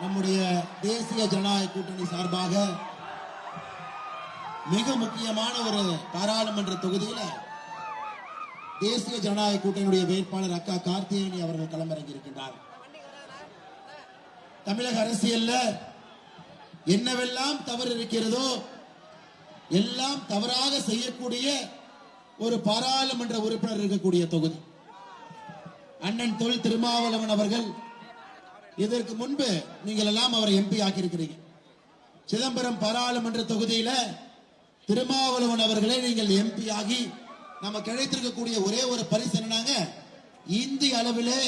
நம்முடைய தேசிய ஜனநாயக கூட்டணி சார்பாக மிக முக்கியமான ஒரு பாராளுமன்ற தொகுதியில தேசிய ஜனநாயக கூட்டணியுடைய வேட்பாளர் அக்கா கார்த்திகேயனி அவர்கள் களமிறங்கி இருக்கின்றார். தமிழக அரசியல்ல என்னவெல்லாம் தவறு இருக்கிறதோ எல்லாம் தவறாக செய்யக்கூடிய ஒரு பாராளுமன்ற உறுப்பினர் இருக்கக்கூடிய தொகுதி. அண்ணன் தொல் திருமாவளவன் அவர்கள் இதற்கு முன்பு நீங்கள் எல்லாம் அவரை எம்பி ஆக்கியிருக்கிறீங்க. சிதம்பரம் பாராளுமன்ற தொகுதியில திருமாவளவன் அவர்களே நீங்கள் எம்பி ஆகி நமக்கு கிடைத்திருக்கக்கூடிய ஒரே ஒரு பரிசு என்னன்னாங்க, இந்திய அளவிலே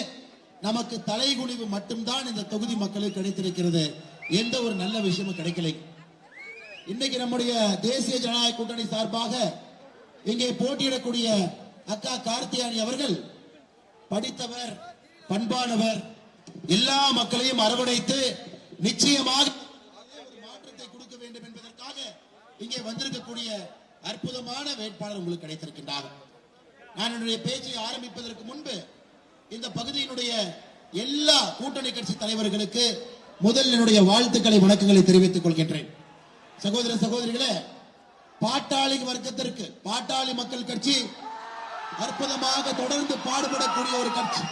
நமக்கு தலைகுனிவு மட்டும்தான் இந்த தொகுதி மக்களுக்கு கிடைத்திருக்கிறது. எந்த ஒரு நல்ல விஷயமும் கிடைக்கலை. இன்னைக்கு நம்முடைய தேசிய ஜனநாயக கூட்டணி சார்பாக இங்கே போட்டியிடக்கூடிய அக்கா கார்த்திகேயனி அவர்கள் படித்தவர், பண்பானவர், எல்லா மக்களையும் அரவணைத்து நிச்சயமாக மாற்றத்தை கொடுக்க வேண்டும் என்பதற்காக இங்கே வந்திருக்கக்கூடிய அற்புதமான வேட்பாளர் உங்களுக்கு கிடைத்திருக்கின்றார். நான் என்னுடைய பேச்சை ஆரம்பிப்பதற்கு முன்பு இந்த பகுதியினுடைய எல்லா கூட்டணி கட்சி தலைவர்களுக்கு முதல் என்னுடைய வாழ்த்துக்களை, வணக்கங்களை தெரிவித்துக் கொள்கின்றேன். சகோதர சகோதரிகளே, பாட்டாளி வர்க்கத்திற்கு பாட்டாளி மக்கள் கட்சி அற்புதமாக தொடர்ந்து பாடுபடக்கூடிய ஒரு கட்சி.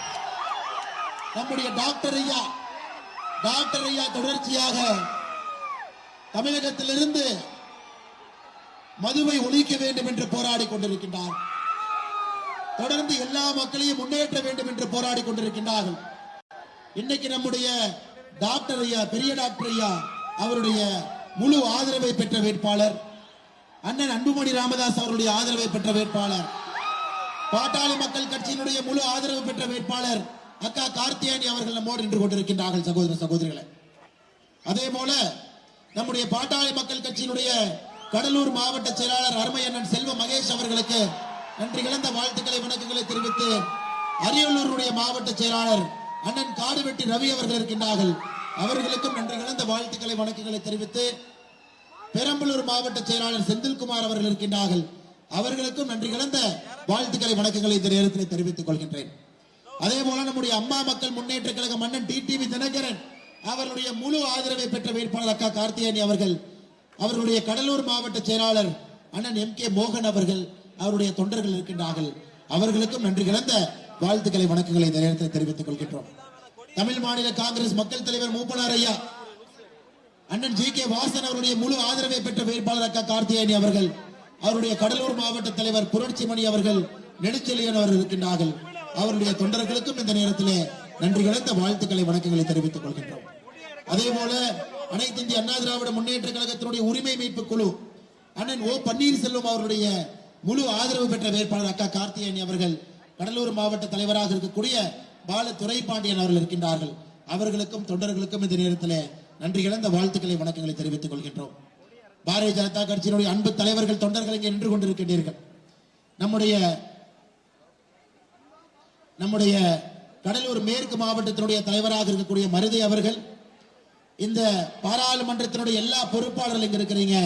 நம்முடைய டாக்டர் ஐயா தொடர்ச்சியாக தமிழகத்திலிருந்து மதுவை ஒழிக்க வேண்டும் என்று போராடி கொண்டிருக்கின்றார். தொடர்ந்து எல்லா மக்களையும் முன்னேற்ற வேண்டும் என்று போராடி கொண்டிருக்கின்றார்கள். இன்னைக்கு நம்முடைய டாக்டர் ஐயா, பெரிய டாக்டர் ஐயா அவருடைய முழு ஆதரவை பெற்ற வேட்பாளர், அண்ணன் அன்புமணி ராமதாஸ் அவருடைய ஆதரவை பெற்ற வேட்பாளர், பாட்டாளி மக்கள் கட்சியினுடைய முழு ஆதரவு பெற்ற வேட்பாளர் அக்கா கார்த்திகேயனி அவர்கள் நம்மோடு நின்று கொண்டிருக்கின்றார்கள். சகோதர சகோதரிகளே, அதே போல நம்முடைய பாட்டாளி மக்கள் கட்சியினுடைய கடலூர் மாவட்ட செயலாளர் அருமை அண்ணன் செல்வ மகேஷ் அவர்களுக்கு நன்றி கலந்த வாழ்த்துக்களை, வணக்கங்களை தெரிவித்து, அரியலூருடைய மாவட்ட செயலாளர் அண்ணன் காடுவெட்டி ரவி அவர்கள் இருக்கின்றார்கள். அவர்களுக்கும் நன்றி கலந்த வாழ்த்துக்களை, வணக்கங்களை தெரிவித்து, பெரம்பலூர் மாவட்ட செயலாளர் செந்தில்குமார் அவர்கள் இருக்கின்றார்கள். அவர்களுக்கும் நன்றி கலந்த வாழ்த்துக்களை, வணக்கங்களை இந்த நேரத்தில் தெரிவித்துக் கொள்கின்றேன். அதே போல நம்முடைய அம்மா மக்கள் முன்னேற்ற கழகம் அண்ணன் டிடிவி தினகரன் அவர்களுடைய முழு ஆதரவை பெற்ற வேட்பாளர் அக்கா கார்த்திகேயனி அவர்கள், அவர்களுடைய கடலூர் மாவட்ட செயலாளர் அண்ணன் MK மோகன் அவர்கள், அவருடைய தொண்டர்கள் இருக்கின்றார்கள். அவர்களுக்கும் நன்றி கலந்த வாழ்த்துக்களை, வணக்கங்களை இந்த நேரத்தில் தெரிவித்துக் கொள்கின்றோம். தமிழ் மாநில காங்கிரஸ் மக்கள் தலைவர் மூப்பனார் ஐயா அண்ணன் GK வாசன் அவருடைய முழு ஆதரவை பெற்ற வேட்பாளர் அக்கா கார்த்திகேயனி அவர்கள், அவருடைய கடலூர் மாவட்ட தலைவர் புரட்சிமணி அவர்கள், நெடுச்செழியன் அவர்கள் இருக்கின்றார்கள். அவருடைய தொண்டர்களுக்கும் இந்த நேரத்திலே நன்றி கலந்த வாழ்த்துக்களை, வணக்கங்களை தெரிவித்துக் கொள்கின்றோம். அதே போல அனைத்து இந்திய அண்ணா திராவிட முன்னேற்ற கழகத்தினுடைய உரிமை மீட்பு குழு அண்ணன் O பன்னீர்செல்வம் அவருடைய முழு ஆதரவு பெற்ற வேட்பாளர் அக்கா கார்த்திகேயனி அவர்கள், கடலூர் மாவட்ட தலைவராக இருக்கக்கூடிய பால துரைபாண்டியன் அவர்கள் இருக்கின்றார்கள். அவர்களுக்கும் தொண்டர்களுக்கும் இந்த நேரத்தில் நன்றி கலந்த வாழ்த்துக்களை, வணக்கங்களை தெரிவித்துக் கொள்கின்றோம். பாரதிய ஜனதா கட்சியினுடைய அன்பு தலைவர்கள், தொண்டர்கள் இங்கே நின்று கொண்டிருக்கின்றீர்கள். நம்முடைய கடலூர் மேற்கு மாவட்டத்தினுடைய தலைவராக இருக்கக்கூடிய மருதை அவர்கள், இந்த பாராளுமன்றத்தினுடைய எல்லா பொறுப்பாளர்கள் இங்க இருக்கிறீங்க.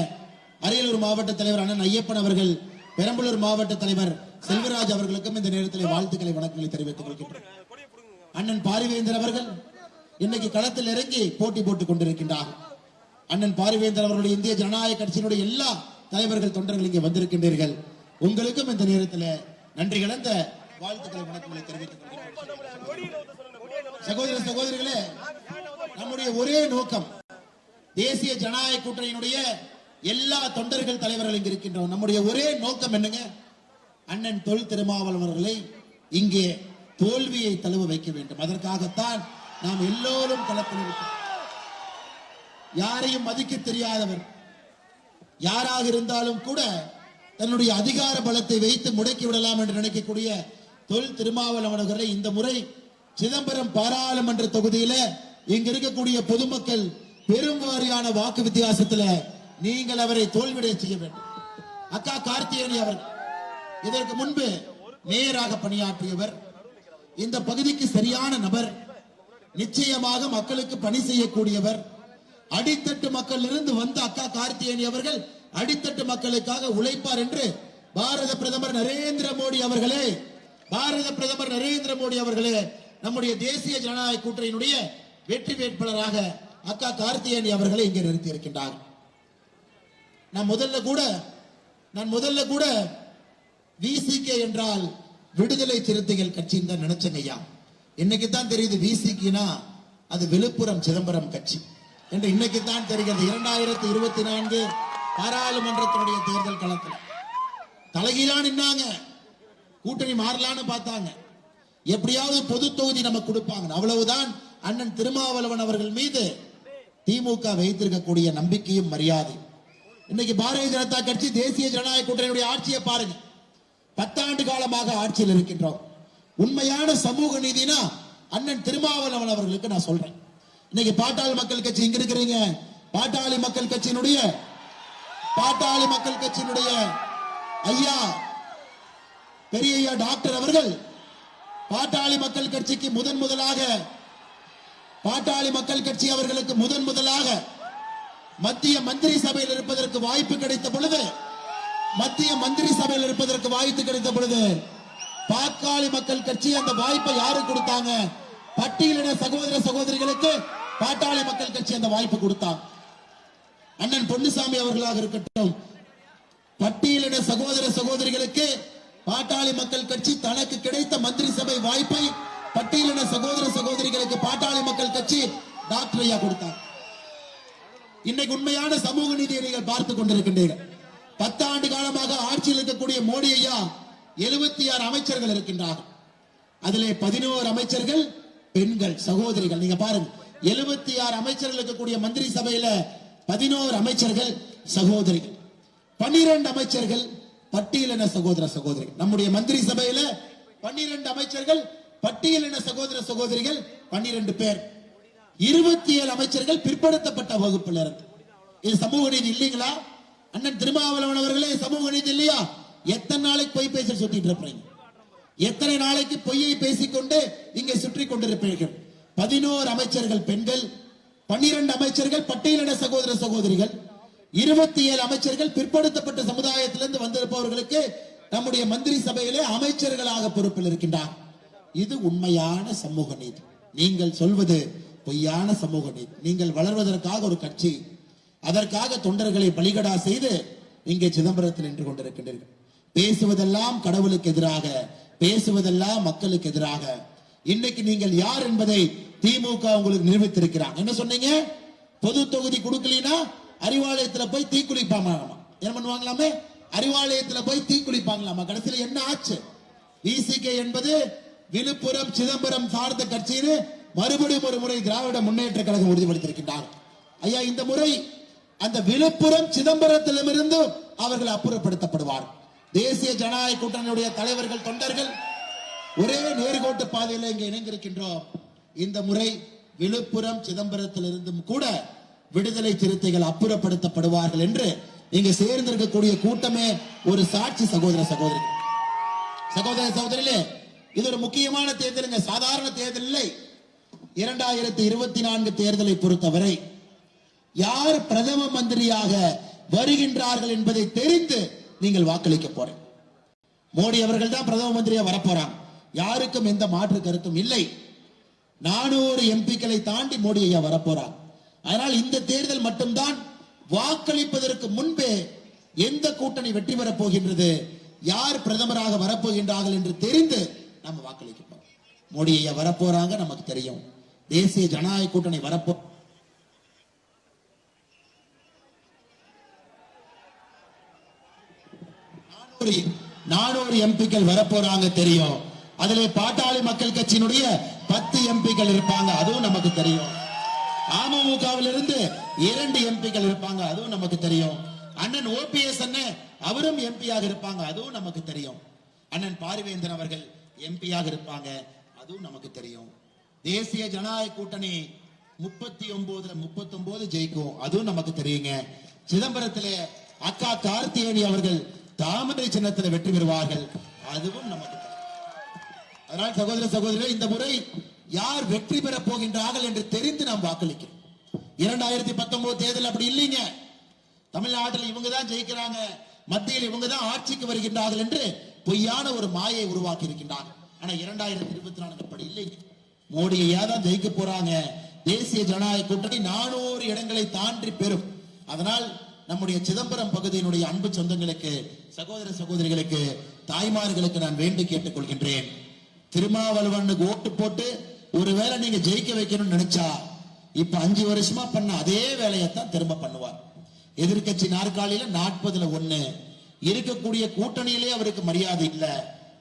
அரியலூர் மாவட்ட தலைவர் அண்ணன் ஐயப்பன் அவர்கள், பெரம்பலூர் மாவட்ட தலைவர் செல்வராஜ் அவர்களுக்கும் இந்த நேரத்தில் வாழ்த்துக்களை, வணக்கங்களை தெரிவித்துக் கொள்கின்றனர். அண்ணன் பாரிவேந்தர் அவர்கள் இன்னைக்கு களத்தில் இறங்கி போட்டி போட்டுக் கொண்டிருக்கின்றார். அண்ணன் பாரிவேந்தர் அவர்களுடைய இந்திய ஜனநாயக கட்சியினுடைய எல்லா தலைவர்கள், தொண்டர்கள் இங்கே வந்திருக்கின்றீர்கள். உங்களுக்கும் இந்த நேரத்தில் நன்றி கலந்த வாழ்த்துக்களை, வணக்கங்களை தெரிவித்துக் கொள்கிறேன். சகோதர சகோதரிகளே, நம்முடைய ஒரே நோக்கம், தேசிய ஜனநாயக கூட்டணியினுடைய எல்லா தொண்டர்கள், தலைவர்கள் இங்கு இருக்கின்றோம். நம்முடைய ஒரே நோக்கம் என்னங்க, அண்ணன் தொல் திருமாவளவன் அவர்களை இங்கே தோல்வியை தழுவ வைக்க வேண்டும். அதற்காகத்தான் நாம் எல்லோரும் களத்தில் இருக்கிறோம். யாரையும் மதிக்க தெரியாதவர் யாராக இருந்தாலும் கூட தன்னுடைய அதிகார பலத்தை வைத்து முடக்கி விடலாம் என்று நினைக்கக்கூடிய தொல் திருமாவளவன் அவர்களை இந்த முறை சிதம்பரம் பாராளுமன்ற தொகுதியில இங்க இருக்கக்கூடிய பொதுமக்கள் பெரும்வாரியான வாக்கு வித்தியாசத்தில் நீங்கள் அவரை தோல்வியடைய செய்ய வேண்டும். அக்கா கார்த்திகேயனி அவர் இதற்கு முன்பு மேயராக பணியாற்றியவர், இந்த பகுதிக்கு சரியான நபர், நிச்சயமாக மக்களுக்கு பணி செய்யக்கூடியவர். அடித்தட்டு மக்கள் இருந்து வந்த அக்கா கார்த்திகேயனி அவர்கள் அடித்தட்டு மக்களுக்காக உழைப்பார் என்று பாரத பிரதமர் நரேந்திர மோடி அவர்களே நம்முடைய தேசிய ஜனநாயக கூட்டணியினுடைய வெற்றி வேட்பாளராக அக்கா கார்த்திகேயன் அவர்களை இங்கே நிறுத்தி இருக்கின்றார். நான் முதல்ல கூட விசிகே என்றால் விடுதலை சிறுத்தைகள் கட்சின்னு தான் நினைச்சேங்க ஐயா. இன்னைக்கு தான் தெரியுது விசிகேனா அது விழுப்புரம் சிதம்பரம் கட்சி என்று இன்னைக்கு தான் தெரிகிறது. 2024 பாராளுமன்றத்தினுடைய தேர்தல் களத்தில் தலைகீழா நின்னாங்க. கூட்டணி மாறலான்னு பார்த்தாங்க. எப்படியாவது பொது தொகுதி நமக்கு கொடுப்பாங்க. அவ்வளவுதான் அண்ணன் திருமாவளவன் அவர்கள் மீது திமுக வைத்திருக்கக்கூடிய நம்பிக்கையும் மரியாதை. இன்னைக்கு பாரதிய ஜனதா கட்சி தேசிய ஜனநாயக கூட்டணியுடைய ஆட்சியை பாருங்க. 10 ஆண்டு காலமாக ஆட்சியில் இருக்கின்றோம். உண்மையான சமூக நீதினா அண்ணன் திருமாவளவன் அவர்களுக்கு நான் சொல்றேன். இன்னைக்கு பாட்டாளி மக்கள் கட்சி இங்க இருக்கிறீங்க. பாட்டாளி மக்கள் கட்சியினுடைய ஐயா பெரிய ஐயா டாக்டர் அவர்கள் பாட்டாளி மக்கள் கட்சிக்கு அவர்களுக்கு முதலாக மத்திய மந்திரி சபையில் இருப்பதற்கு வாய்ப்பு கிடைத்த பொழுது பாட்டாளி மக்கள் கட்சி அந்த வாய்ப்பை யாரு கொடுத்தாங்க? பட்டியலின சகோதர சகோதரிகளுக்கு பாட்டாளி மக்கள் கட்சி அந்த வாய்ப்பு கொடுத்தாங்க. அண்ணன் பொன்னுசாமி அவர்களாக இருக்கட்டும், பட்டியலின சகோதர சகோதரிகளுக்கு பாட்டாளி மக்கள் கட்சி தனக்கு கிடைத்த மந்திரி சபை வாய்ப்பை பட்டியலின சகோதர சகோதரிகளுக்கு பாட்டாளி மக்கள் கட்சி டாக்டர் ஐயா கொடுத்தார். இன்னைக்கு உண்மையான சமூக நீதியை நீங்கள் பார்த்துக் கொண்டிருக்கின்றீர்கள். 10 ஆண்டு காலமாக ஆட்சியில் இருக்கக்கூடிய மோடி ஐயா 76 அமைச்சர்கள் இருக்கின்றார்கள். அதிலே 11 அமைச்சர்கள் பெண்கள் சகோதரிகள். நீங்க பாருங்க, 76 அமைச்சர்கள் இருக்கக்கூடிய மந்திரி சபையில 11 அமைச்சர்கள் சகோதரிகள், 12 அமைச்சர்கள் பட்டியலின சகோதர சகோதரிகள். நம்முடைய மந்திரி சபையில 12 அமைச்சர்கள் பட்டியலின சகோதர சகோதரிகள் 12 பேர், 27 அமைச்சர்கள் பிற்படுத்தப்பட்ட வகுப்பில் இருந்து. இது சமூக நீதி இல்லைங்களா? அண்ணன் திருமாவளவன் அவர்களே, சமூக நீதி இல்லையா? எத்தனை நாளைக்கு பொய் பேச சுத்திட்டு இருப்பீங்க? எத்தனை நாளைக்கு பொய்யை பேசிக்கொண்டு இங்கே சுற்றி கொண்டிருப்பீர்கள்? 11 அமைச்சர்கள் பெண்கள், 12 அமைச்சர்கள் பட்டியலின சகோதர சகோதரிகள், 27 அமைச்சர்கள் பிற்படுத்தப்பட்ட சமுதாயத்திலிருந்து வந்திருப்பவர்களுக்கு நம்முடைய மந்திரி சபையிலே அமைச்சர்களாக பொறுப்பில் இருக்கின்றார். இது உண்மையான சமூக நீதி. நீங்கள் சொல்வது பொய்யான சமூக நீதி. நீங்கள் வளர்வதற்காக ஒரு கட்சி, அதற்காக தொண்டர்களை பலிகடா செய்து இங்கே சிதம்பரத்தில் நின்று கொண்டிருக்கின்றீர்கள். பேசுவதெல்லாம் கடவுளுக்கு எதிராக, பேசுவதெல்லாம் மக்களுக்கு எதிராக. இன்னைக்கு நீங்கள் யார் என்பதை திமுக உங்களுக்கு நிரூபித்திருக்கிறாங்க. என்ன சொன்னீங்க? பொது தொகுதி கொடுக்கலனா அறிவாலயத்துல போய் தீக்குளிப்பாங்களாமா. என்ன பண்ணுவாங்களாமே? அறிவாலயத்துல போய் தீக்குளிப்பாங்களாமா. கடைசியில் என்ன ஆச்சு? விசிகே என்பது விழுப்புரம் சிதம்பரம் சார்ந்த கட்சின்னு மறுபடியும் ஒரு முறை திராவிட முன்னேற்ற கழகம் உறுதிப்படுத்தியிருக்கின்றார். ஐயா, இந்த முறை அந்த விழுப்புரம் சிதம்பரத்திலிருந்து அவர்கள் அப்புறப்படுத்தப்படுவார். தேசிய ஜனநாயக கூட்டணியுடைய தலைவர்கள் தொண்டர்கள் ஒரே நேர்கோட்டு பாதையில் இங்கே இணைந்திருக்கின்றோம். இந்த முறை விழுப்புரம் சிதம்பரத்திலிருந்தும் கூட விடுதலை சிறுத்தைகள் அப்புறப்படுத்தப்படுவார்கள் என்று இங்கு சேர்ந்திருக்கக்கூடிய கூட்டமே ஒரு சாட்சி. சகோதர சகோதரிகளே, இது ஒரு முக்கியமான தேர்தலுங்க, சாதாரண தேர்தல் இல்லை. 2024 தேர்தலை பொறுத்தவரை யார் பிரதம மந்திரியாக வருகின்றார்கள் என்பதை தெரிந்து நீங்கள் வாக்களிக்க போறீங்க. மோடி அவர்கள் தான் பிரதம மந்திரியா வரப்போறாங்க. யாருக்கும் எந்த மாற்று கருத்தும் இல்லை. 400 எம்பிக்களை தாண்டி மோடி ஐயா வரப்போறாங்க. அதனால் இந்த தேர்தல் மட்டும்தான் வாக்களிப்பதற்கு முன்பே எந்த கூட்டணி வெற்றி பெறப் போகின்றது, யார் பிரதமராக வரப்போகின்றார்கள் என்று தெரிந்து நம்ம வாக்களிக்க போறோம். மோடி ஐயா வரப்போறாங்க, நமக்கு தெரியும். தேசிய ஜனநாயக கூட்டணி வரப்போ 400 எம்பிக்கள் வரப்போறாங்க தெரியும். அதிலே பாட்டாளி மக்கள் கட்சியினுடைய 10 எம்பிக்கள் இருப்பாங்க, அதுவும் நமக்கு தெரியும். அமமுகவிலிருந்து 2 எம்பிக்கள் இருப்பாங்க, அதுவும் நமக்கு தெரியும். அண்ணன் ஓபிஎஸ் அண்ணன் அவரும் எம்பியாக இருப்பாங்க, அதுவும் நமக்கு தெரியும். அண்ணன் பாரிவேந்தன் அவர்கள் எம்பியாக இருப்பாங்க, அதுவும் நமக்கு தெரியும். தேசிய ஜனநாயக கூட்டணி 39 ஜெயிக்கும், அதுவும் நமக்கு தெரியுங்க. சிதம்பரத்திலே அக்கா கார்த்திகேயன் அவர்கள் தாமரை சின்னத்தில் வெற்றி பெறுவார்கள், அதுவும் நமக்கு தெரியும். அதனால் சகோதர சகோதரிகள், இந்த முறை யார் வெற்றி பெற போகின்றார்கள் என்று தெரிந்து நாம் வாக்களிக்கிறோம். 2019 தேர்தல் அப்படி இல்லைங்க. தமிழ்நாட்டில் இவங்க தான் ஜெயிக்கிறாங்க, மத்தியில் இவங்க தான் ஆட்சிக்கு வருகின்றார்கள் என்று பொய்யான ஒரு மாயை உருவாக்கி இருக்கின்றார்கள். ஆனா 2024 அப்படி இல்லைங்க. மோடி ஐயா தான் ஜெயிக்க போறாங்க, தேசிய ஜனநாயக கூட்டணி 400 இடங்களை தாண்டி பெறும். அதனால் நம்முடைய சிதம்பரம் பகுதியினுடைய அன்பு சொந்தங்களுக்கு, சகோதர சகோதரிகளுக்கு, தாய்மார்களுக்கு நான் வேண்டி கேட்டுக் கொள்கின்றேன். திருமாவளவனுக்கு ஓட்டு போட்டு ஒருவேளை நீங்க ஜெயிக்க வைக்கணும்னு நினைச்சா இப்ப 5 வருஷமா பண்ண அதே வேலையைத்தான் திரும்ப பண்ணுவார். எதிர்கட்சி நாற்காலியில 40ல் 1 இருக்கக்கூடிய கூட்டணியிலே அவருக்கு மரியாதை இல்ல.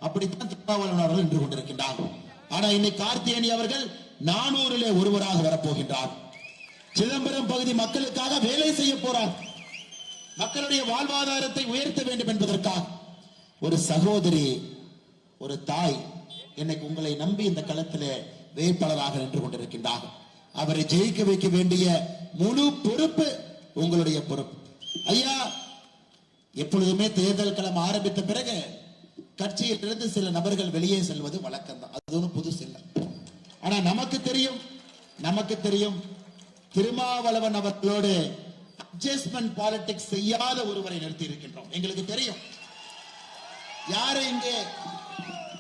அப்படித்தான் திருமாவளவன் அவர்கள் நின்று கொண்டிருக்கின்றார். ஆனா இன்னைக்கு கார்த்திகேயன் அவர்கள் 400ல் ஒருவராக வரப்போகின்றார். சிதம்பரம் பகுதி மக்களுக்காக வேலை செய்ய போறார். மக்களுடைய வாழ்வாதாரத்தை உயர்த்த வேண்டும் என்பதற்காக ஒரு சகோதரி, ஒரு தாய் இன்னைக்கு உங்களை நம்பி இந்த களத்திலே வேட்பாளராக நின்று கொண்டிருக்கின்றார். அவரை ஜெயிக்க வைக்க வேண்டிய முழு பொறுப்பு உங்களுடைய பொறுப்பு. ஐயா, எப்பொழுதுமே தேர்தல் களம் ஆரம்பித்த பிறகு கட்சியிலிருந்து சில நபர்கள் வெளியே செல்வது வழக்கம் தான். அது ஒன்றும் புதுசு இல்லை. ஆனா நமக்கு தெரியும் திருமாவளவன் அவர்களோடு அட்ஜஸ்ட்மெண்ட் பாலிடிக்ஸ் செய்யாத ஒருவரை நிறுத்தி இருக்கின்றோம். எங்களுக்கு தெரியும்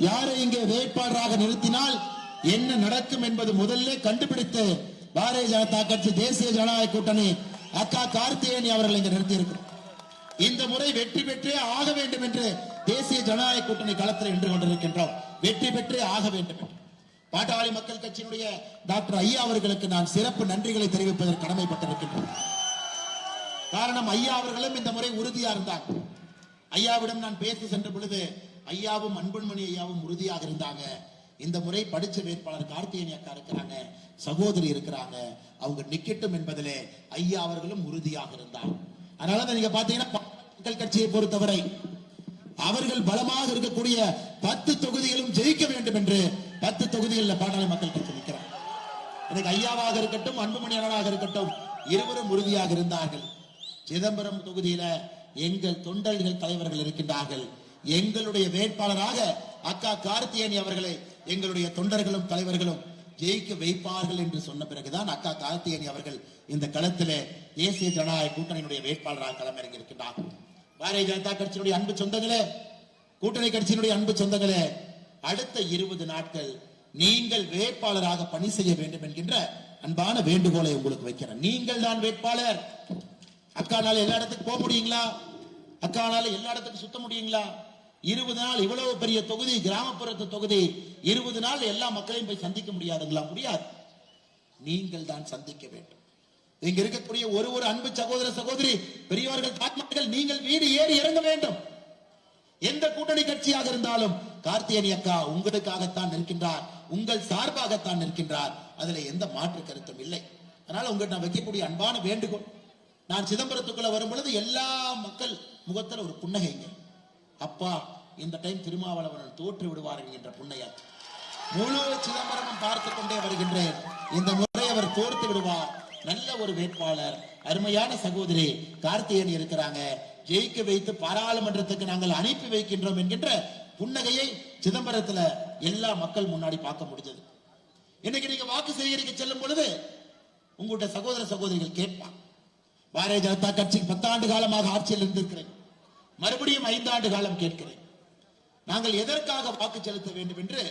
யாரை இங்கே வேட்பாளராக நிறுத்தினால் என்ன நடக்கும் என்பது முதல்ல கண்டுபிடித்து பாரதிய ஜனதா கட்சி தேசிய ஜனநாயக கூட்டணி அக்கா கார்த்திகேயன் அவர்கள் இங்கே நிறுத்தி இருக்கிறோம். இந்த முறை வெற்றி பெற்றே ஆக வேண்டும் என்று தேசிய ஜனநாயக கூட்டணி களத்தில் நின்று கொண்டிருக்கின்றோம். வெற்றி பெற்றே ஆக வேண்டும் என்று பாட்டாளி மக்கள் கட்சியினுடைய டாக்டர் ஐயா அவர்களுக்கு நான் சிறப்பு நன்றிகளை தெரிவிப்பதற்கு கடமைப்பட்டிருக்கின்றோம். காரணம், ஐயா அவர்களும் இந்த முறை உறுதியா இருந்தாங்க. ஐயாவிடம் நான் பேசி சென்ற பொழுது ஐயாவும் அன்புமணி ஐயாவும் உறுதியாக இருந்தாங்க. இந்த முறை படிச்ச வேட்பாளர் கார்த்திகேயன் அக்கா இருக்கிறாங்க, சகோதரி இருக்கிறாங்க, அவங்க நிக்கட்டும் என்பதிலே ஐயா அவர்களும் உறுதியாக இருந்தார். அதனால நீங்க பாத்தீங்கன்னா மக்கள் கட்சியை பொறுத்தவரை அவர்கள் பலமாக இருக்கக்கூடிய 10 தொகுதிகளும் ஜெயிக்க வேண்டும் என்று 10 தொகுதிகளில் பாட்டாளி மக்கள் கட்சி நிற்கிறார். எனக்கு ஐயாவாக இருக்கட்டும், அன்புமணி அண்ணனாக இருக்கட்டும், இருவரும் உறுதியாக இருந்தார்கள். சிதம்பரம் தொகுதியில எங்கள் தொண்டர்கள் தலைவர்கள் இருக்கின்றார்கள். எங்களுடைய வேட்பாளராக அக்கா கார்த்திகேயன் அவர்களை எங்களுடைய தொண்டர்களும் தலைவர்களும் ஜெயிக்க வைப்பார்கள் என்று சொன்ன பிறகுதான் அக்கா கார்த்திகேயன் அவர்கள் இந்த களத்திலே தேசிய ஜனநாயக கூட்டணியினுடைய வேட்பாளராக களமிறங்கி இருக்கின்றார்கள். பாரதிய ஜனதா கட்சியினுடைய அன்பு சொந்தங்களே, கூட்டணி கட்சியினுடைய அன்பு சொந்தங்களே, அடுத்த 20 நாட்கள் நீங்கள் வேட்பாளராக பணி செய்ய வேண்டும் என்கின்ற அன்பான வேண்டுகோளை உங்களுக்கு வைக்கிறேன். நீங்கள் தான் வேட்பாளர். அக்கானால எல்லா இடத்துக்கு போக முடியுங்களா? அக்கானால எல்லா இடத்துக்கும் சுத்த முடியுங்களா? 20 நாள் இவ்வளவு பெரிய தொகுதி, கிராமப்புறத்து தொகுதி, 20 நாள் எல்லா மக்களையும் போய் சந்திக்க முடியாதுங்களா? முடியாது. நீங்கள் தான் சந்திக்க வேண்டும். இங்க இருக்கக்கூடிய ஒரு அன்பு சகோதர சகோதரி, பெரியவர்கள், தாய்மார்கள், நீங்கள் வீடு ஏறி இறங்க வேண்டும். எந்த கூட்டணி கட்சியாக இருந்தாலும் கார்த்திகேயன் அக்கா உங்களுக்காகத்தான் நிற்கின்றார், உங்கள் சார்பாகத்தான் நிற்கின்றார். அதுல எந்த மாற்று கருத்தும் இல்லை. அதனால உங்களுக்கு நான் வைக்கக்கூடிய அன்பான வேண்டுகோள், நான் சிதம்பரத்துக்குள்ள வரும் பொழுது எல்லா மக்கள் முகத்தில் ஒரு புன்னகைங்க. அப்பா, இந்த டைம் திருமாவளவன் தோற்று விடுவார் என்கின்ற புன்னையா முழு சிதம்பரமும் பார்த்து கொண்டே வருகின்றேன். இந்த முறை அவர் தோற்று விடுவார். நல்ல ஒரு வேட்பாளர், அருமையான சகோதரி கார்த்திகேயன் இருக்கிறாங்க, ஜெயிக்க வைத்து பாராளுமன்றத்துக்கு நாங்கள் அனுப்பி வைக்கின்றோம் என்கின்ற புன்னகையை சிதம்பரத்துல எல்லா மக்கள் முன்னாடி பார்க்க முடிஞ்சது. இன்னைக்கு நீங்க வாக்கு சேகரிக்க செல்லும் பொழுது உங்களுடைய சகோதர சகோதரிகள் கேட்பான், பாரதிய ஜனதா கட்சிக்கு 10 ஆண்டு காலமாக ஆட்சியில் இருந்திருக்கிறேன், மறுபடியும் 5 ஆண்டு காலம் கேட்கிறேன், நாங்கள் எதற்காக வாக்கு செலுத்த வேண்டும் என்று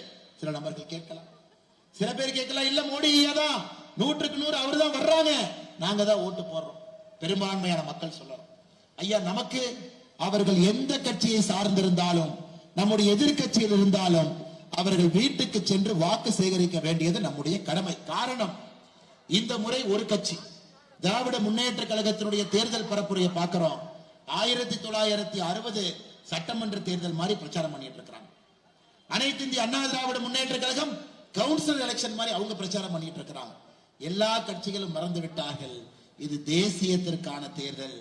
சில நபர்கள் கேட்கலாம். சில பேர் கேட்கலாம், இல்ல மோடி தான் 100க்கு 100 அவர் தான் வர்றாங்க, நாங்க தான் ஓட்டு போடுறோம். பெரும்பான்மையான மக்கள் சொல்லலாம், ஐயா, நமக்கு அவர்கள் எந்த கட்சியை சார்ந்திருந்தாலும், நம்முடைய எதிர்கட்சியில் இருந்தாலும் அவர்கள் வீட்டுக்கு சென்று வாக்கு சேகரிக்க வேண்டியது நம்முடைய கடமை. காரணம், இந்த முறை ஒரு கட்சி திராவிட முன்னேற்ற கழகத்தினுடைய தேர்தல் பரப்புரையை பார்க்கிறோம். 1960 சட்டமன்ற தேர்தல் மாதிரி பிரச்சாரம் பண்ணிட்டு இருக்கிறாங்க. அனைத்து இந்திய அண்ணா திராவிட முன்னேற்ற கழகம் கவுன்சில் எலெக்ஷன் மாதிரி அவங்க பிரச்சாரம் பண்ணிட்டு இருக்கிறாங்க. எல்லா கட்சிகளும் மறந்து விட்டார்கள், இது தேசியத்திற்கான தேர்தல்,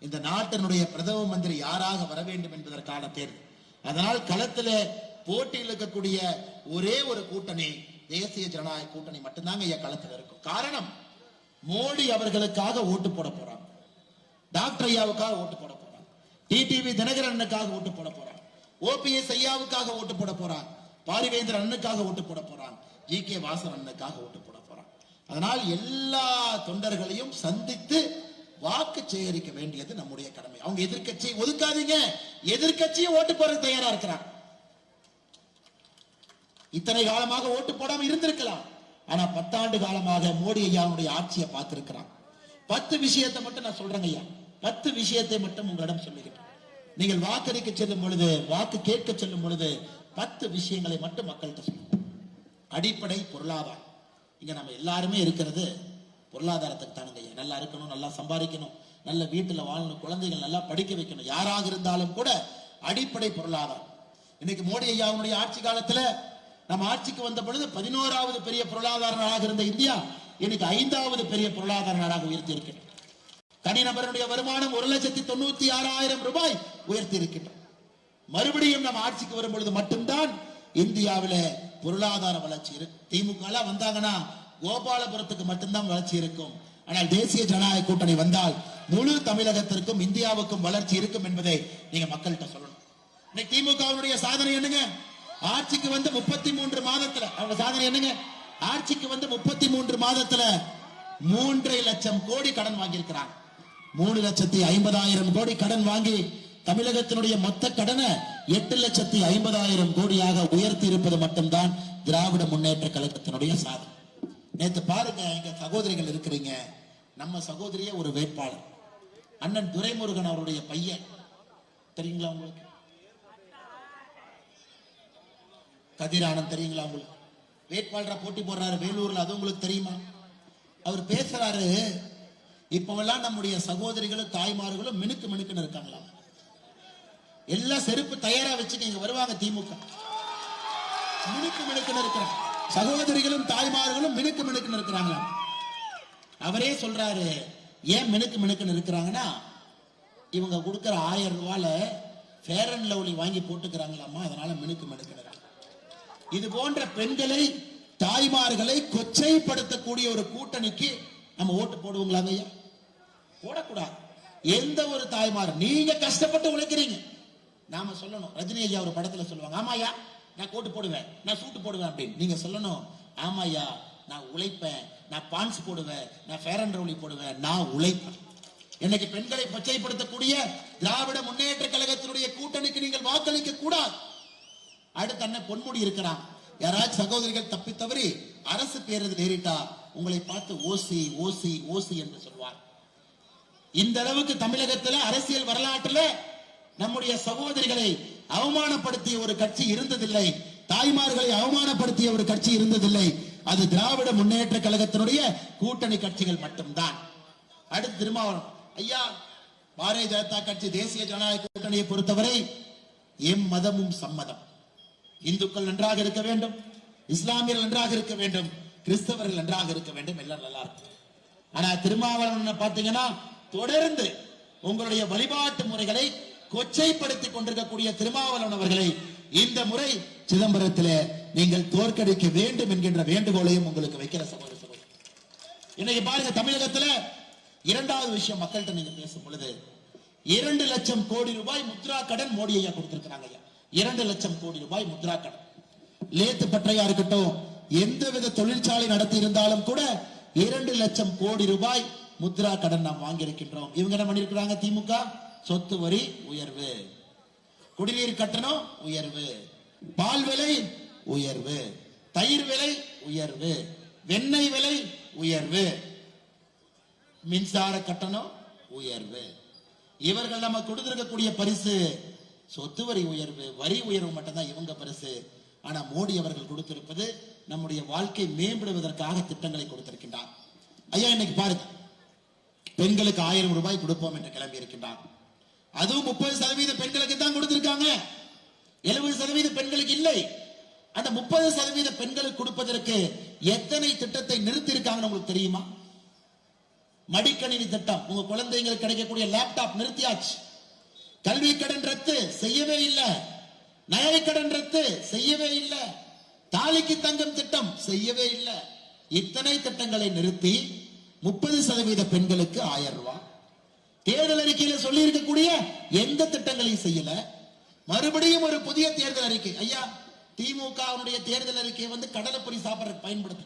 இந்த நாட்டினுடைய பிரதம மந்திரி யாராக வர வேண்டும் என்பதற்கான தேர்தல். அதனால் களத்தில் போட்டியில் இருக்கக்கூடிய ஒரே ஒரு கூட்டணி தேசிய ஜனநாயக கூட்டணி மட்டும்தாங்க ஐயா களத்தில் இருக்கும். காரணம், மோடி அவர்களுக்காக ஓட்டு போட போறாங்க, டாக்டர் ஐயாவுக்காக ஓட்டு போட போறாங்க, டிடிவி தினகரனுக்காக ஓட்டு போட போறாங்க, ஓபிஎஸ் ஐயாவுக்காக ஓட்டு போட போறாங்க, பாரிவேந்தர் அண்ணனுக்காக ஓட்டு போட போறாங்க, ஜி.கே. வாசன் அண்ணனுக்காக ஓட்டு போட போறாங்க. அதனால் எல்லா தொண்டர்களையும் சந்தித்து வாக்கு சேகரிக்க வேண்டியது நம்முடைய கடமை. அவங்க எதிர்கட்சியை ஒதுக்காதீங்க, எதிர்கட்சியை ஓட்டு போட தயாரா இருக்கிறாங்க. இத்தனை காலமாக ஓட்டு போடாம இருந்திருக்கலாம், ஆனா 10 ஆண்டு காலமாக மோடி ஐயாவுடைய ஆட்சியை பார்த்திருக்கிறான். 10 விஷயத்தை மட்டும் நான் சொல்றேங்க ஐயா, 10 விஷயத்தை மட்டும் உங்களிடம் சொல்லுகிறேன். நீங்கள் வாக்களிக்க செல்லும் பொழுது, வாக்கு கேட்க செல்லும் பொழுது 10 விஷயங்களை மட்டும் மக்கள்கிட்ட சொல்லுங்க. அடிப்படை பொருளாதாரம். இங்க நம்ம எல்லாருமே இருக்கிறது பொருளாதாரத்துக்கு தானுங்க ஐயா. நல்லா இருக்கணும், நல்லா சம்பாதிக்கணும், நல்ல வீட்டுல வாழணும், குழந்தைகள் நல்லா படிக்க வைக்கணும். யாராக இருந்தாலும் கூட அடிப்படை பொருளாதாரம். இன்னைக்கு மோடி ஐயாவுடைய ஆட்சி காலத்துல நம்ம ஆட்சிக்கு வந்த பொழுது 11வது பெரிய பொருளாதார நாடாக இருந்த இந்தியா இன்னைக்கு 5வது பெரிய பொருளாதார நாடாக உயர்த்தி இருக்கிறது. தனிநபருடைய வருமானம் 1,96,000 ரூபாய் உயர்த்தி இருக்கின்றோம். மறுபடியும் நம்ம ஆட்சிக்கு வரும் பொழுது மட்டும்தான் இந்தியாவில பொருளாதார வளர்ச்சி இருக்கு. திமுக வந்தாங்கன்னா கோபாலபுரத்துக்கு மட்டும்தான் வளர்ச்சி இருக்கும். ஆனால் தேசிய ஜனநாயக கூட்டணி வந்தால் முழு தமிழகத்திற்கும் இந்தியாவுக்கும் வளர்ச்சி இருக்கும் என்பதை நீங்க மக்கள்கிட்ட சொல்லணும். இன்னைக்கு திமுகவுடைய சாதனை என்னங்க? ஆட்சிக்கு வந்து 33 மாதத்துல அவங்க சாதனை என்னங்க? ஆட்சிக்கு வந்து 33 மாதத்துல 3.5 லட்சம் கோடி கடன் வாங்கி இருக்கிறாங்க. 3,50,000 கோடி கடன் வாங்கி தமிழகத்தினுடைய மொத்த கடனை 8,50,000 கோடியாக உயர்த்தி இருப்பது மட்டும்தான் திராவிட முன்னேற்ற கழகத்தினுடைய சாதனை. நேற்று பாருங்க, எங்க சகோதரிகள் இருக்கிறீங்க. நம்ம சகோதரிய ஒரு வேட்பாளர் அண்ணன் துரைமுருகன் அவருடைய பையன் தெரியுங்களா உங்களுக்கு? கதிரானந்த் தெரியுங்களா உங்களுக்கு? வேட்பாளரா போட்டி போடுறாரு வேலூர்ல, அது உங்களுக்கு தெரியுமா? அவர் பேசுறாரு, இப்பவெல்லாம் நம்முடைய சகோதரிகளும் தாய்மார்களும் மினுக்கு மினுக்குன்னு இருக்காங்களா, எல்லாம் செருப்பு தயாரா வச்சுக்க இங்க வருவாங்க திமுக. மினுக்கு மினுக்குன்னு இருக்கிறாங்க சகோதரிகளும் தாய்மார்களும், மினுக்கு மினுக்குன்னு இருக்கிறாங்களா. அவரே சொல்றாரு, ஏன் மினுக்கு மினுக்குன்னு இருக்கிறாங்கன்னா இவங்க கொடுக்கிற 1000 ரூபாயில ஃபேர் அண்ட் லவ்லி வாங்கி போட்டுக்கிறாங்களாமா, அதனால மினுக்கு மினுக்குன்னு. இது போன்ற பெண்களை தாய்மார்களை கொச்சைப்படுத்தக்கூடிய ஒரு கூட்டணிக்கு நம்ம ஓட்டு போடுவோங்களாங்க ஐயா? போடக்கூடாது. எந்த ஒரு தாய்மார், நீங்க கஷ்டப்பட்டு உழைக்கிறீங்க, நாம சொல்லணும். ரஜினி ஐயா ஒரு படத்துல சொல்லுவாங்க, ஆமாயா நான் கோட்டு போடுவேன், நான் சூட்டு போடுவேன் அப்படின்னு. நீங்க சொல்லணும், ஆமாயா நான் உழைப்பேன், நான் பான்ஸ் போடுவேன், நான் ஃபேர் அண்ட் லவ்லி போடுவேன், நான் உழைப்பேன். இன்னைக்கு பெண்களை கொச்சைப்படுத்தக்கூடிய திராவிட முன்னேற்ற கழகத்தினுடைய கூட்டணிக்கு நீங்கள் வாக்களிக்க கூடாது. அடுத்த அண்ணன் பொன்முடி இருக்கிறான். யாராச்சும் சகோதரிகள் தப்பி தவறி அரசு பேருந்து ஏறிட்டா உங்களை பார்த்து ஓசி ஓசி ஓசி என்று சொல்வார். இந்த அளவுக்கு தமிழகத்தில் அரசியல் வரலாற்றில் நம்முடைய சகோதரிகளை அவமானப்படுத்திய ஒரு கட்சி இருந்ததில்லை, தாய்மார்களை அவமானப்படுத்திய ஒரு கட்சி இருந்ததில்லை. அது திராவிட முன்னேற்ற கழகத்தினுடைய கூட்டணி கட்சிகள் மட்டும்தான். அடுத்து திருமாவளவன் ஐயா, பாரதிய ஜனதா கட்சி தேசிய ஜனநாயக கூட்டணியை பொறுத்தவரை எம் மதமும் சம்மதம். இந்துக்கள் நன்றாக இருக்க வேண்டும், இஸ்லாமியர்கள் நன்றாக இருக்க வேண்டும், கிறிஸ்தவர்கள் நன்றாக இருக்க வேண்டும், எல்லாம் நல்லா இருக்கும். ஆனா திருமாவளவன் பாத்தீங்கன்னா தொடர்ந்து உங்களுடைய வழிபாட்டு முறைகளை கொச்சைப்படுத்திக் கொண்டிருக்கக்கூடிய திருமாவளவன் அவர்களை இந்த முறை சிதம்பரத்தில் நீங்கள் தோற்கடிக்க வேண்டும் என்கின்ற வேண்டுகோளையும் உங்களுக்கு வைக்கிற சகோதர சகோதரி. இன்னைக்கு பாருங்க, தமிழகத்தில் 2வது விஷயம் மக்கள்கிட்ட நீங்க பேசும் பொழுது 2 லட்சம் கோடி ரூபாய் முத்ரா கடன் மோடி ஐயா கொடுத்திருக்கிறாங்க. 2 லட்சம் கோடி ரூபாய் முத்ரா கடன். லேத்து பற்றையா இருக்கட்டும், எந்தவித தொழிற்சாலை நடத்தி இருந்தாலும் கூட 2 லட்சம் கோடி ரூபாய் முத்ரா கடன் நாம் வாங்கி இருக்கின்றோம். இவங்க என்ன பண்ணிருக்கிறாங்க? திமுக சொத்து வரி உயர்வு, குடிநீர் கட்டணம் உயர்வு, பால் விலை உயர்வு, தயிர் விலை உயர்வு, வெண்ணெய் விலை உயர்வு, மின்சார கட்டணம் உயர்வு. இவர்கள் நம்ம கொடுத்திருக்கக்கூடிய பரிசு சொத்து வரி உயர்வு, வரி உயர்வு மட்டும்தான் இவங்க பரிசு. ஆனா மோடி அவர்கள் கொடுத்திருப்பது நம்முடைய வாழ்க்கை மேம்படுவதற்காக திட்டங்களை கொடுத்திருக்கின்றார். ஐயா இன்னைக்கு பாருங்க, பெண்களுக்கு 1000 ரூபாய் கொடுப்போம் என்று கிளம்பி இருக்கின்றார். அதுவும் 30% பெண்களுக்கு தான் கொடுத்திருக்காங்க, 70% பெண்களுக்கு இல்லை. அந்த 30% பெண்களுக்கு கொடுப்பதற்கு எத்தனை திட்டத்தை நிறுத்தி இருக்காங்கன்னு உங்களுக்கு தெரியுமா? மடிக்கணினி திட்டம், உங்க குழந்தைங்களுக்கு கிடைக்கக்கூடிய லேப்டாப் நிறுத்தியாச்சு. கல்வி கடன் ரத்து செய்யவே இல்லை, நகை கடன் ரத்து செய்யவே இல்லை, தாலிக்கு தங்கம் திட்டம் செய்யவே இல்லை. இத்தனை திட்டங்களை நிறுத்தி 30% பெண்களுக்கு 1000 ரூபாய். தேர்தல் அறிக்கையில சொல்லி இருக்கக்கூடிய எந்த திட்டங்களையும் செய்யல. மறுபடியும் ஒரு புதிய தேர்தல் அறிக்கை. ஐயா திமுக தேர்தல் அறிக்கையை வந்து கடலைப்பொரி சாப்பிட்றதுக்கு பயன்படுத்து.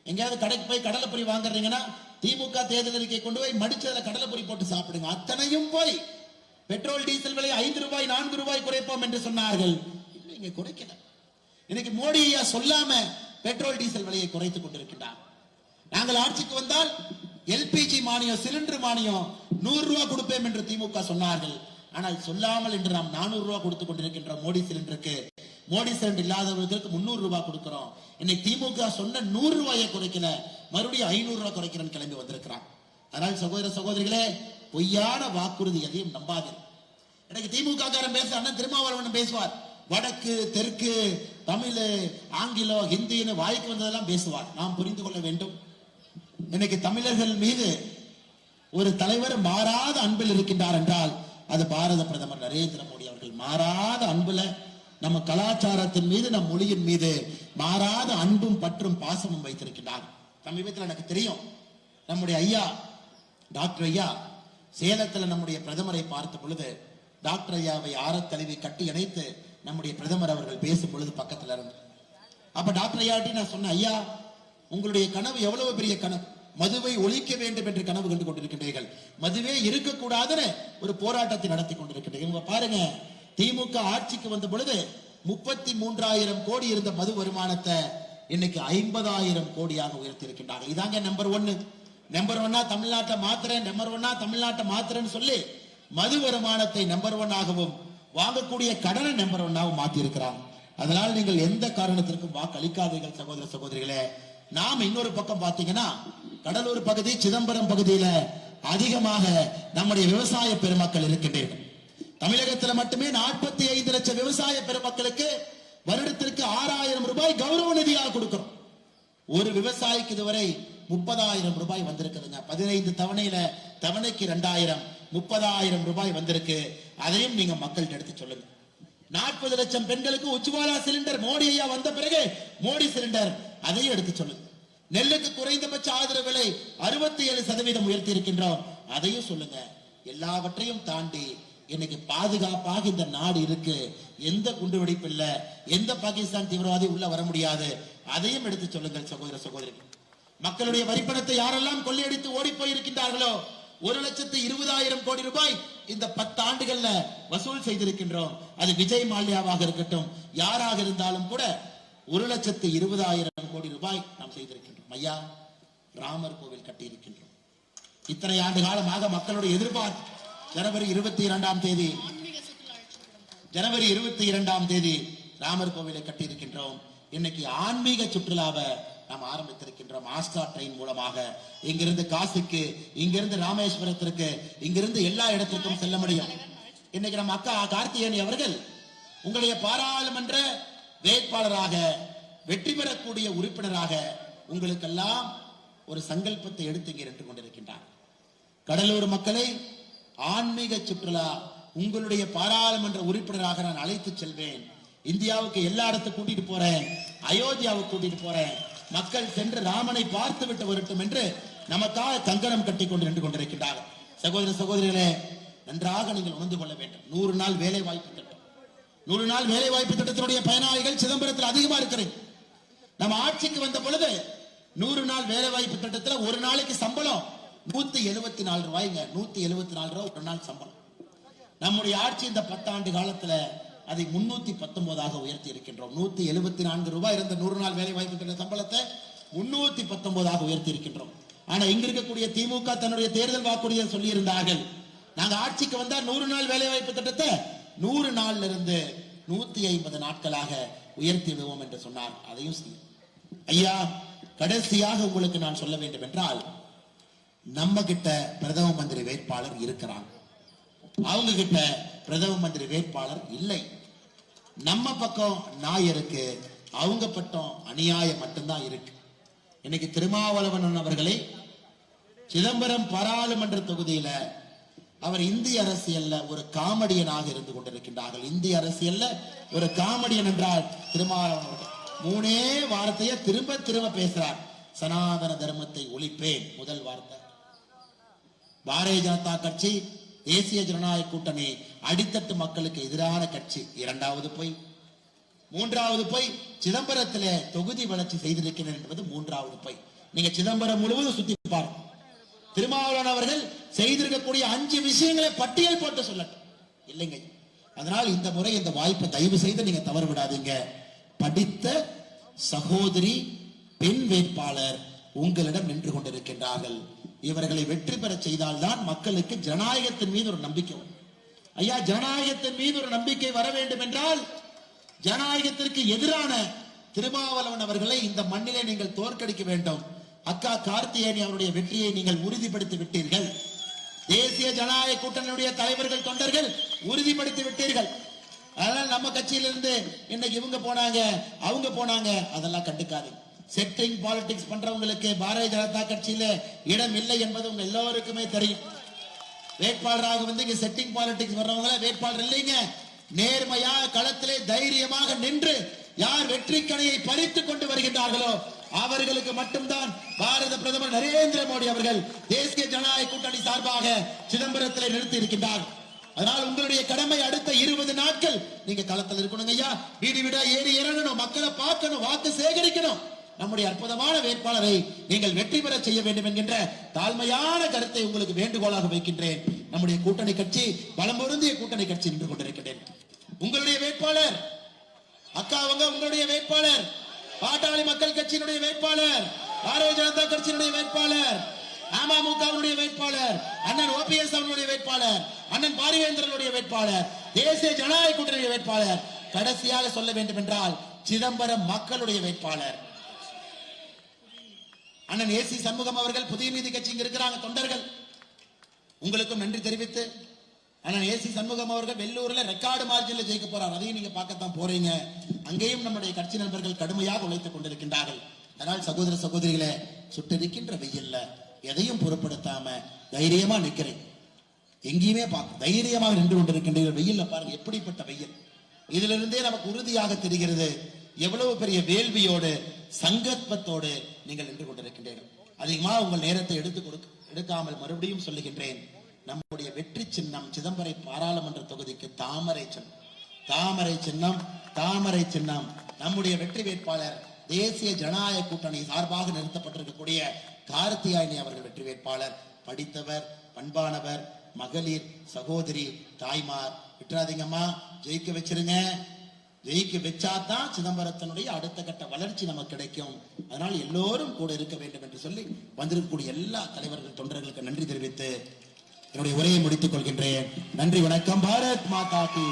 எங்கேயாவது கடைக்கு போய் கடலைப்பொரி வாங்குறீங்கன்னா திமுக தேர்தல் அறிக்கை கொண்டு போய் மடிச்சதுல கடலைப்பொரி போட்டு சாப்பிடுங்க. அத்தனையும் போய் பெட்ரோல் டீசல் விலை 5 ரூபாய் 4 ரூபாய் குறைப்போம் என்று சொன்னார்கள். இங்க குறைக்கல. இன்னைக்கு மோடி ஐயா சொல்லாம பெட்ரோல் டீசல் விலையை குறைத்துக் கொண்டிருக்கின்றார். நாங்கள் ஆட்சிக்கு வந்தால் எல்பிஜி மானியம், சிலிண்டர் மானியம் 100 ரூபாய் கொடுப்பேன் என்று திமுக சொன்னார்கள். ஆனால் சொல்லாமல் இன்று நாம் 400 ரூபாய் கொடுத்துக் கொண்டிருக்கின்றோம். மோடி சிலிண்டருக்கு, மோடி சிலிண்டர் இல்லாதவர்களுக்கு 300 ரூபாய் கொடுக்கிறோம். இன்னைக்கு திமுக சொன்ன 100 ரூபாயை குறைக்கல, மறுபடியும் 500 ரூபாய் குறைக்கிறேன்னு கிளம்பி வந்திருக்கிறான். அதனால் சகோதர சகோதரிகளே, பொய்யான வாக்குறுதி எதையும் நம்பாதீர்கள். எனக்கு திமுக காரன் பேச அண்ணன் திருமாவளவன் பேசுவார், வடக்கு தெற்கு தமிழ் ஆங்கிலம் ஹிந்தின்னு வாய்க்கு வந்ததெல்லாம் பேசுவார். நாம் புரிந்து கொள்ள வேண்டும், இன்னைக்கு தமிழர்கள் மீது ஒரு தலைவர் மாறாத அன்பில் இருக்கின்றார் என்றால் அது பாரத பிரதமர் நரேந்திர மோடி அவர்கள். மாறாத அன்புல நம்ம கலாச்சாரத்தின் மீது, நம் மொழியின் மீது மாறாத அன்பும் பற்றும் பாசமும் வைத்திருக்கின்றார். சமீபத்தில் எனக்கு தெரியும், நம்முடைய ஐயா டாக்டர் ஐயா சேலத்தில் நம்முடைய பிரதமரை பார்த்த பொழுது டாக்டர் ஐயாவை ஆரத்தழுவி கட்டி இணைத்து நம்முடைய பிரதமர் அவர்கள் பேசும் பொழுது பக்கத்துல இருந்து, அப்ப டாக்டர் ஐயாட்டி நான் சொன்னேன், ஐயா உங்களுடைய கனவு எவ்வளவு பெரிய கனவு, மதுவை ஒழிக்க வேண்டும் என்று கனவு கண்டு கொண்டிருக்கின்றீர்கள், மதுவே இருக்கக்கூடாதுன்னு ஒரு போராட்டத்தை நடத்தி கொண்டிருக்கின்றீர்கள். பாருங்க, திமுக ஆட்சிக்கு வந்த பொழுது 33,000 கோடி இருந்த மது வருமானத்தை இன்னைக்கு 50,000 கோடியாக உயர்த்தி இருக்கின்றார்கள். இதாங்க நம்பர் 1. நம்பர் 1 தமிழ்நாட்டை மாத்திரேன், நம்பர் 1 தமிழ்நாட்டை மாத்திரேன்னு சொல்லி மது வருமானத்தை நம்பர் 1 ஆகவும் வாங்கக்கூடிய கடனை நம்பர் 1 மாத்தி இருக்கிறாங்க. அதனால் நீங்கள் எந்த காரணத்திற்கும் வாக்களிக்காதீர்கள் சகோதர சகோதரிகளே. நாம் இன்னொரு பக்கம் பாத்தீங்கன்னா, கடலூர் பகுதி, சிதம்பரம் பகுதியில அதிகமாக நம்முடைய விவசாய பெருமக்கள் இருக்கின்றீர்கள். தமிழகத்தில் மட்டுமே 45 லட்சம் விவசாய பெருமக்களுக்கு வருடத்திற்கு 6,000 ரூபாய் கௌரவ நிதியாக கொடுக்கிறோம். ஒரு விவசாயிக்கு இதுவரை 30,000 ரூபாய் வந்திருக்குதுங்க. 15 தவணையில தவணைக்கு 2,000, 30,000 ரூபாய் வந்திருக்கு. அதையும் நீங்க மக்கள்கிட்ட எடுத்து சொல்லுங்க. 40 லட்சம் பெண்களுக்கு உஜ்வாலா சிலிண்டர் மோடி ஐயா வந்த பிறகு மோடி சிலிண்டர், அதையும் எடுத்து சொல்லுங்க. நெல்லுக்கு குறைந்தபட்ச ஆதரவு விலை 67% உயர்த்தி இருக்கின்றோம், அதையும் சொல்லுங்க. எல்லாவற்றையும் தாண்டி இன்னைக்கு பாதுகாப்பாக இந்த நாடு இருக்கு, எந்த குண்டு வெடிப்பு இல்ல, எந்த பாகிஸ்தான் தீவிரவாதி உள்ள வர முடியாது, அதையும் எடுத்து சொல்லுங்கள் சகோதர சகோதரிகள். மக்களுடைய வரிப்பணத்தை யாரெல்லாம் கொள்ளையடித்து ஓடி போயிருக்கின்றார்களோ 1,20,000 கோடி ரூபாய் இந்த 10 ஆண்டுகள்ல வசூல் செய்திருக்கின்றோம். அது விஜய் மால்யாவாக இருக்கட்டும், யாராக இருந்தாலும் கூட 1,20,000 கோடி ரூபாய் நாம் செய்திருக்கின்றோம். ஐயா, ராமர் கோவில் கட்டி இருக்கின்றோம். இத்தனை ஆண்டு காலமாக மக்களுடைய எதிர்பார்ப்பு. ஜனவரி 22ஆம் தேதி ராமர் கோவிலை கட்டி இருக்கின்றோம். இன்னைக்கு ஆன்மீக சுற்றுலாவை நாம் ஆரம்பித்திருக்கின்றோம். ஆஸ்ட்ரா ட்ரெயின் மூலமாக இங்கிருந்து காசிக்கு, இங்கிருந்து ராமேஸ்வரத்திற்கு, இங்கிருந்து எல்லா இடத்திற்கும் செல்ல முடியும். இன்னைக்கு நம்ம அக்கா கார்த்திகேயனி அவர்கள் உங்களுடைய பாராளுமன்ற வேட்பாளராக, வெற்றி பெறக்கூடிய உறுப்பினராக உங்களுக்கெல்லாம் ஒரு சங்கல்பத்தை எடுத்து இங்கே நின்று கொண்டிருக்கின்றார். கடலூர் மக்களை ஆன்மீக சுற்றுலா உங்களுடைய பாராளுமன்ற உறுப்பினராக நான் அழைத்து செல்வேன். இந்தியாவுக்கு எல்லா இடத்துக்கும் கூட்டிட்டு போறேன், அயோத்தியாவுக்கு கூட்டிட்டு போறேன், மக்கள் சென்று ராமனை பார்த்து விட்டு வரட்டும் என்று நமக்காக கங்கணம் கட்டி கொண்டு நின்று கொண்டிருக்கின்றார்கள். சகோதர சகோதரிகளே, நன்றாக நீங்கள் உணர்ந்து கொள்ள வேண்டும். 100 நாள் வேலை வாய்ப்பு திட்டம், 100 நாள் வேலை வாய்ப்பு திட்டத்தினுடைய பயனாளிகள் சிதம்பரத்தில் அதிகமா இருக்கிறேன். நம்ம ஆட்சிக்கு வந்த பொழுது 100 நாள் வேலை வாய்ப்பு திட்டத்தில் ஒரு நாளைக்கு சம்பளம் 174 ரூபாய்ங்க. 174 ரூபாய் ஒரு நாள் சம்பளம். நம்முடைய ஆட்சி இந்த 10 ஆண்டு காலத்துல அதை 319 உயர்த்தி இருக்கின்றோம். 174 ரூபாய் இருந்த 100 நாள் வேலை வாய்ப்பு திட்ட சம்பளத்தை 319 உயர்த்தி இருக்கின்றோம். ஆனா இங்க இருக்கக்கூடிய திமுக தன்னுடைய தேர்தல் வாக்குறுதியை சொல்லி இருந்தார்கள், நாங்க ஆட்சிக்கு வந்தா 100 நாள் வேலை வாய்ப்பு திட்டத்தை 100 நாள்ல இருந்து 150 நாட்களாக உயர்த்தி விடுவோம் என்று சொன்னார். அதையும் செய்யும். ஐயா, கடைசியாக உங்களுக்கு நான் சொல்ல வேண்டும் என்றால், நம்ம கிட்ட பிரதம மந்திரி வேட்பாளர் இருக்கிறாங்க, அவங்க கிட்ட பிரதம மந்திரி வேட்பாளர் இல்லை. நம்ம பக்கம் நாய் இருக்கு, அவங்க பட்டம் அநியாயம் மட்டும்தான் இருக்கு. இன்னைக்கு திருமாவளவன் அவர்களை சிதம்பரம் பாராளுமன்ற தொகுதியில அவர் இந்திய அரசியல்ல ஒரு காமெடியனாக இருந்து கொண்டிருக்கின்றார்கள். இந்திய அரசியல்ல ஒரு காமெடியன் என்றால் திருமாவளவன் 3 வார்த்தையை திரும்ப திரும்ப பேசுறார். சனாதன தர்மத்தை ஒழிப்பேன் முதல் வார்த்தை. பாரதிய ஜனதா கட்சி, தேசிய ஜனநாயக கூட்டணி அடித்தட்டு மக்களுக்கு எதிரான கட்சி. 2வது போய் 3வது போய் சிதம்பரத்திலே தொகுதி வளர்ச்சி செய்திருக்கிறேன் என்பது 3வது போய். நீங்க சிதம்பரம் முழுவதும் சுத்தி பாருங்க. திருமாவளவன் அவர்கள் செய்திருக்கக்கூடிய 5 விஷயங்களை பட்டியல் போட்டு சொல்லட்டும். இல்லைங்க. அதனால் இந்த முறை இந்த வாய்ப்பை தயவு செய்து நீங்க தவறு விடாதீங்க. படித்த சகோதரி பெண் வேட்பாளர் உங்களிடம் நின்று கொண்டிருக்கின்றார்கள். இவர்களை வெற்றி பெற செய்தால்தான் மக்களுக்கு ஜனநாயகத்தின் மீது ஒரு நம்பிக்கை வரும். ஐயா, ஜனநாயகத்தின் மீது ஒரு நம்பிக்கை வர வேண்டும் என்றால் ஜனநாயகத்திற்கு எதிரான திருமாவளவன் அவர்களை இந்த மண்ணிலே நீங்கள் தோற்கடிக்க வேண்டும். அக்கா கார்த்திகேயனி அவருடைய வெற்றியை நீங்கள் உறுதிப்படுத்தி விட்டீர்கள். தேசிய ஜனநாயக கூட்டணியுடைய தலைவர்கள் தொண்டர்கள் உறுதிப்படுத்தி விட்டீர்கள். அதனால நம்ம கட்சியிலிருந்து இன்னைக்கு இவங்க போனாங்க அவங்க போனாங்க அதெல்லாம் கண்டுக்காது. செட்டிங் பாலிடிக்ஸ் பண்றவங்களுக்கு பாரதிய ஜனதா கட்சியில இடம் இல்லை என்பது உங்க எல்லோருக்குமே தெரியும். வேட்பாளராக வந்து இங்க செட்டிங் பாலிடிக்ஸ் வர்றவங்க வேட்பாளர் இல்லைங்க. நேர்மையா களத்திலே தைரியமாக நின்று யார் வெற்றி கணையை பறித்துக் கொண்டு வருகின்றார்களோ அவர்களுக்கு மட்டும்தான் பாரத பிரதமர் நரேந்திர மோடி அவர்கள் தேசிய ஜனநாயக கூட்டணி சார்பாக சிதம்பரத்தில் நிறுத்தி இருக்கின்றார். அதனால் உங்களுடைய கடமை அடுத்த 20 நாட்கள் நீங்க களத்தில் இருக்கணும் ஐயா. வீடு வீடா ஏறி இறங்கணும், மக்களை பார்க்கணும், வாக்கு சேகரிக்கணும். நம்முடைய அற்புதமான வேட்பாளரை நீங்கள் வெற்றி பெற செய்ய வேண்டும் என்கின்ற தாழ்மையான கருத்தை உங்களுக்கு வேண்டுகோளாக வைக்கின்றேன். நம்முடைய கூட்டணி கட்சி பலம் பொருந்திய கூட்டணி கட்சி நின்று கொண்டிருக்கின்றேன். உங்களுடைய வேட்பாளர் அக்கா அவங்க உங்களுடைய வேட்பாளர், பாட்டாளி மக்கள் கட்சியினுடைய வேட்பாளர், பாரதிய ஜனதா கட்சியினுடைய வேட்பாளர், அமமுகவுடைய வேட்பாளர், அண்ணன் ஓபிஎஸ் அவர்களுடைய வேட்பாளர், அண்ணன் பாரிவேந்திரனுடைய வேட்பாளர், தேசிய ஜனநாயக கூட்டணி வேட்பாளர், கடைசியாக சொல்ல வேண்டும் என்றால் சிதம்பரம் மக்களுடைய வேட்பாளர் அண்ணன் ஏசி சண்முகம் அவர்கள். புதிய நீதி கட்சி இங்க இருக்கிறாங்க தொண்டர்கள், உங்களுக்கும் நன்றி தெரிவித்து அண்ணன் ஏசி சண்முகம் அவர்கள் வெள்ளூர்ல ரெக்கார்டு மார்ஜின்ல ஜெயிக்க போறார். அதையும் நீங்க பார்க்கத்தான் போறீங்க. அங்கேயும் நம்முடைய கட்சி நண்பர்கள் கடுமையாக உழைத்துக் கொண்டிருக்கின்றார்கள். அதனால் சகோதர சகோதரிகளை சுட்டிருக்கின்ற வெயில்ல எதையும் பொருட்படுத்தாம தைரியமா நிக்கிறேன். எங்கேயுமே பார்க்க தைரியமாக நின்று கொண்டிருக்கின்ற வெயில்ல பாருங்க எப்படிப்பட்ட வெயில். இதுல இருந்தே நமக்கு உறுதியாக தெரிகிறது எவ்வளவு பெரிய வேள்வியோடு சங்கத்வத்தோடு நீங்கள் நின்று கொண்டிருக்கின்றீர்கள். அதிகமாக உங்கள் நேரத்தை எடுக்காமல் மறுபடியும் சொல்லுகின்றேன். நம்முடைய வெற்றி சின்னம் சிதம்பரம் பாராளுமன்ற தொகுதிக்கு தாமரை சின்னம். தாமரை சின்னம், தாமரை சின்னம். நம்முடைய வெற்றி வேட்பாளர் தேசிய ஜனநாயக கூட்டணி சார்பாக நிறுத்தப்பட்டிருக்கக்கூடிய கார்த்திகேயனி அவர்கள் வெற்றி வேட்பாளர். படித்தவர், பண்பானவர், மகளிர், சகோதரி, தாய்மார். விட்டுறாதீங்கம்மா, ஜெயிக்க வச்சிருங்க. ஜெயிக்க வச்சாதான் சிதம்பரத்தினுடைய அடுத்த கட்ட வளர்ச்சி நமக்கு கிடைக்கும். அதனால் எல்லோரும் கூட இருக்க வேண்டும் என்று சொல்லி வந்திருக்கக்கூடிய எல்லா தலைவர்கள் தொண்டர்களுக்கு நன்றி தெரிவித்து என்னுடைய உரையை முடித்துக் கொள்கின்றேன். நன்றி, வணக்கம். பாரத் மாதா கி